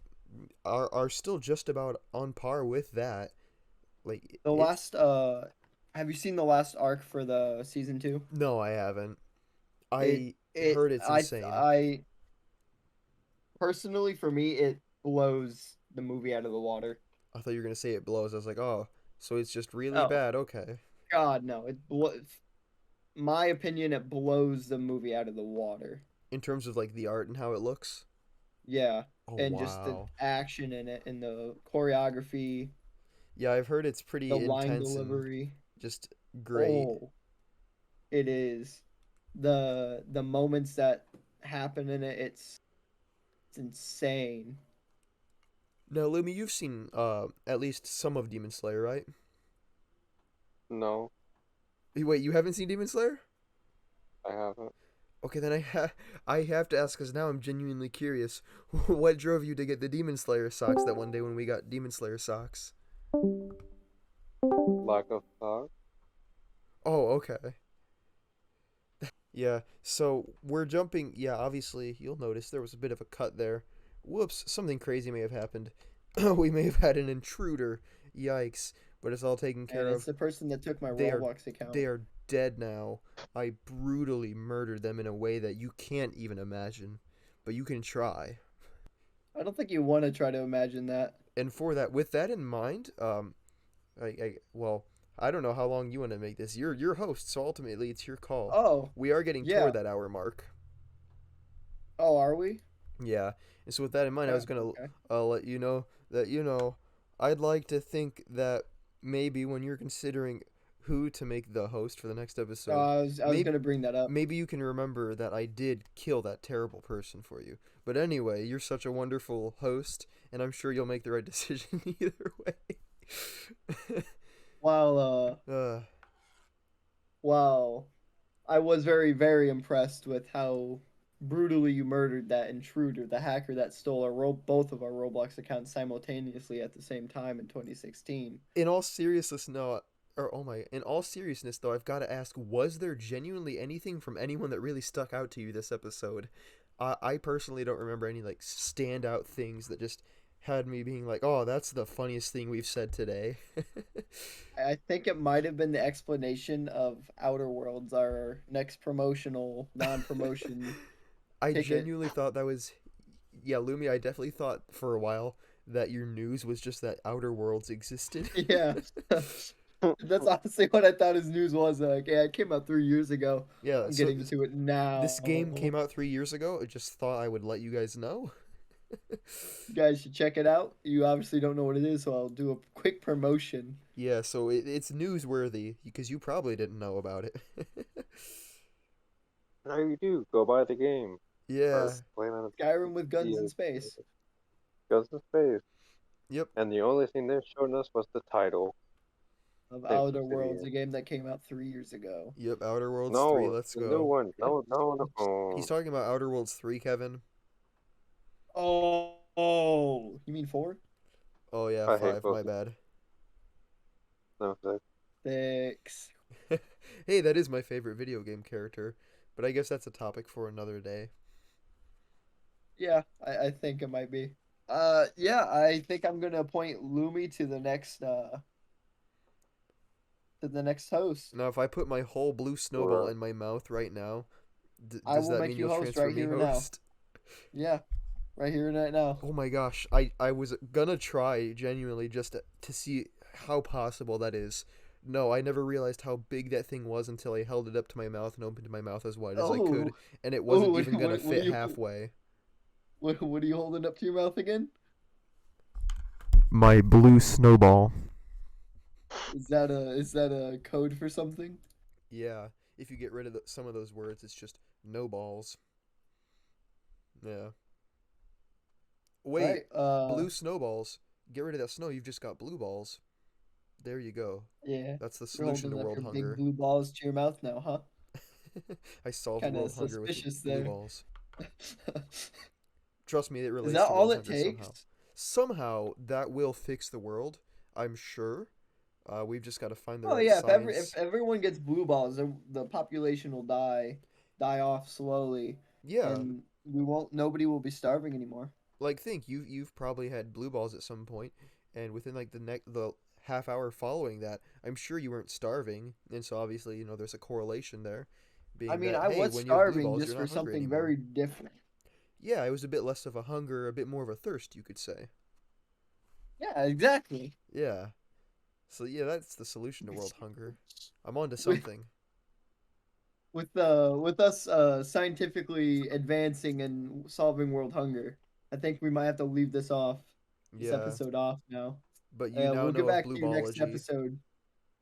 are still just about on par with that. Like The it's last have you seen the last arc for the season 2? no, I haven't. It I it heard it's insane. I personally for me it blows the movie out of the water. I thought you were gonna say it blows. I was like, oh, so it's just really Oh bad. Okay. God, no! My opinion, it blows the movie out of the water. In terms of like the art and how it looks. Yeah, Oh and just the wow. action in it, and the choreography, Yeah, I've heard it's pretty the line intense and delivery. just great. Oh, it is the moments that happen in it. It's insane. Now, Lumi, you've seen at least some of Demon Slayer, right? No, Wait, you haven't seen Demon Slayer? I haven't. Okay, then I have to ask because now I'm genuinely curious. What drove you to get the Demon Slayer socks that one day when we got Demon Slayer socks? Lack of thought. Oh, okay. Yeah, so we're jumping. Yeah, obviously, you'll notice there was a bit of a cut there. Whoops, something crazy may have happened. We may have had an intruder. Yikes. But it's all taken And care it's of. the person that took my They are Roblox they account. are dead now. I brutally murdered them in a way that you can't even imagine, but you can try. I don't think you want to try to imagine that. And for that, with that in mind, well, I don't know how long you want to make this. You're your host, so ultimately it's your call. Oh, We are getting yeah. toward that hour mark. Oh, are we? Yeah. And so with that in mind, I Yeah. was gonna Okay. let you know that I'd like to think that maybe when you're considering who to make the host for the next episode, I was maybe gonna bring that up. maybe you can remember that I did kill that terrible person for you. But anyway, you're such a wonderful host, and I'm sure you'll make the right decision either way. While uh, while I was very very impressed with how brutally you murdered that intruder, the hacker that stole both of our Roblox accounts simultaneously at the same time in 2016. in all seriousness, no, or oh my, in all seriousness though, I've got to ask: was there genuinely anything from anyone that really stuck out to you this episode? I personally don't remember any like standout things that just had me being like, "Oh, that's the funniest thing we've said today." I think it might have been the explanation of Outer Worlds, our next promotional non-promotion I ticket. genuinely thought that was, yeah, Lumi. I definitely thought for a while that your news was just that Outer Worlds existed. Yeah. That's honestly what I thought his news was. Like, yeah, it came out 3 years ago. Yeah, I'm so getting to it this game now. came out 3 years ago. I just thought I would let you guys know. You guys should check it out. You obviously don't know what it is, so I'll do a quick promotion. Yeah, so it's newsworthy because you probably didn't know about it. Now you do. Go buy the game. Yeah. Or play it on Skyrim with a guns in PS. space Goes to space. Yep. And the only thing they've shown us was the title. of Thanks, Outer Worlds, Obsidian. a game that came out 3 years ago. Yep. Outer Worlds 3. No, Let's the new go. one. No, no, He's no. talking about Outer Worlds 3, Kevin. Oh, you mean 4? Oh yeah, I hate 5. both My of them. bad. No, 6. 6. Hey, that is my favorite video game character, but I guess that's a topic for another day. Yeah, I think it might be. Yeah, I think I'm gonna appoint Lumi to the next host. Now, if I put my whole blue snowball Or in my mouth right now, I does will that make mean you you'll host transfer right me here and now. host? Yeah, right here and right now. Oh my gosh, I was gonna try genuinely just to see how possible that is. No, I never realized how big that thing was until I held it up to my mouth and opened my mouth as wide as I could, Oh, and it oh, wasn't even gonna what are fit you halfway. what are you holding up to your mouth again? My blue snowball. Is that a code for something? Yeah, if you get rid of some of those words, it's just no balls. Yeah. All Wait, right. blue snowballs. Get rid of that snow. You've just got blue balls. There you go. Yeah. That's the You're solution to holding up world your big hunger. blue balls to your mouth now, huh? I solved Kind of world hunger with suspicious blue there. balls. Trust me, it Is relates that to all world it hunger somehow. takes? Somehow that will fix the world. I'm sure. We've just got to find the Oh right yeah, if science. everyone gets blue balls, the population will die off slowly, Yeah, and nobody will be starving anymore. like think you've probably had blue balls at some point, and within like the half hour following that, I'm sure you weren't starving, and so obviously there's a correlation there, I being mean, that I hey, was when you have blue starving balls, just you're for not hungry something anymore. very different. Yeah, it was a bit less of a hunger, a bit more of a thirst, you could say. Yeah, exactly. Yeah. So yeah, that's the solution to world hunger. I'm on to With something. with us scientifically advancing and solving world hunger, I think we might have to leave this Yeah, episode off now. but you now We'll get know of back to you next bluebology. episode.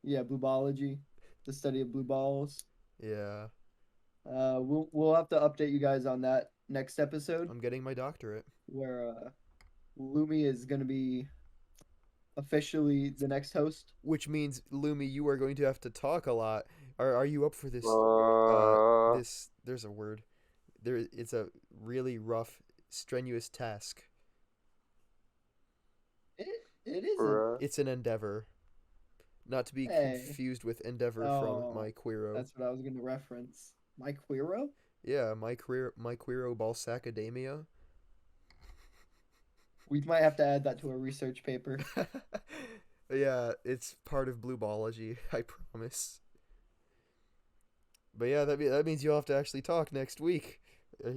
Yeah, bluebology, the study of blue balls. Yeah, We'll have to update you guys on that next episode I'm getting my doctorate. where Lumi is gonna be officially the next host. Which means, Lumi, you are going to have to talk a lot. Are you up for this? Uh, There's a word. It's a really rough, strenuous task. It it isn't. bruh. It's an endeavor, not to be Hey. confused with Endeavor from Oh, My Queero. that's what I was gonna reference. My Queero? Yeah, My Queero Balsacademia. We might have to add that to a research paper. Yeah, it's part of Bluebology, I promise. But yeah, that means you'll have to actually talk next week. Uh,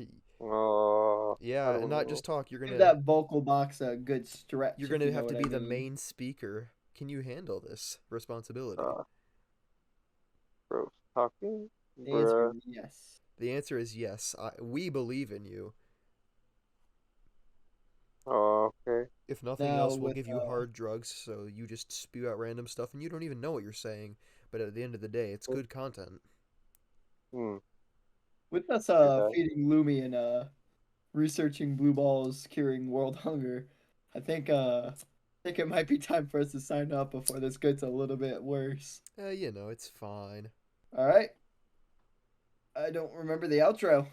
I yeah, and don't not know. just talk. Give that vocal box a good stretch. You're If you gonna know have to what be I the mean. main speaker. Can you handle this responsibility? Uh, bro, talking, The answer bruh. is yes. The answer is yes. We believe in you. Oh, okay. If nothing Now else, we'll with give you hard drugs so you just spew out random stuff and you don't even know what you're saying. But at the end of the day, it's good content. Hmm. with us Hear that? feeding Lumi and researching blue balls curing world hunger, I think it might be time for us to sign up before this gets a little bit worse. It's fine. All right. I don't remember the outro.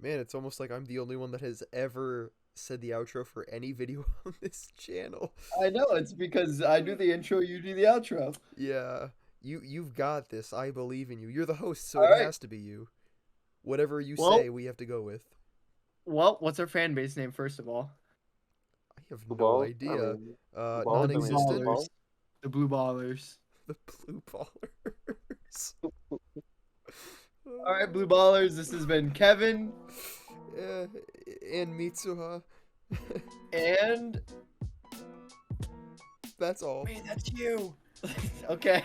Man, it's almost like I'm the only one that has ever said the outro for any video on this channel. I know it's because I do the intro, you do the outro. Yeah, you've got this. I believe in you. You're the host, so All it right. has to be you. Whatever you Well, say, we have to go with. what's our fan base name first of all? I have Blue no balls? idea. I mean, balls, The blue Non-existent. ballers. The blue ballers. The blue ballers. All right, blue ballers. This has been Kevin Yeah, and Mitsuha. and. That's all. Wait, that's you. Okay.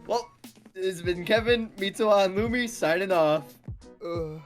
Well, this has been Kevin, Mitsuha, and Lumi signing off. Ugh.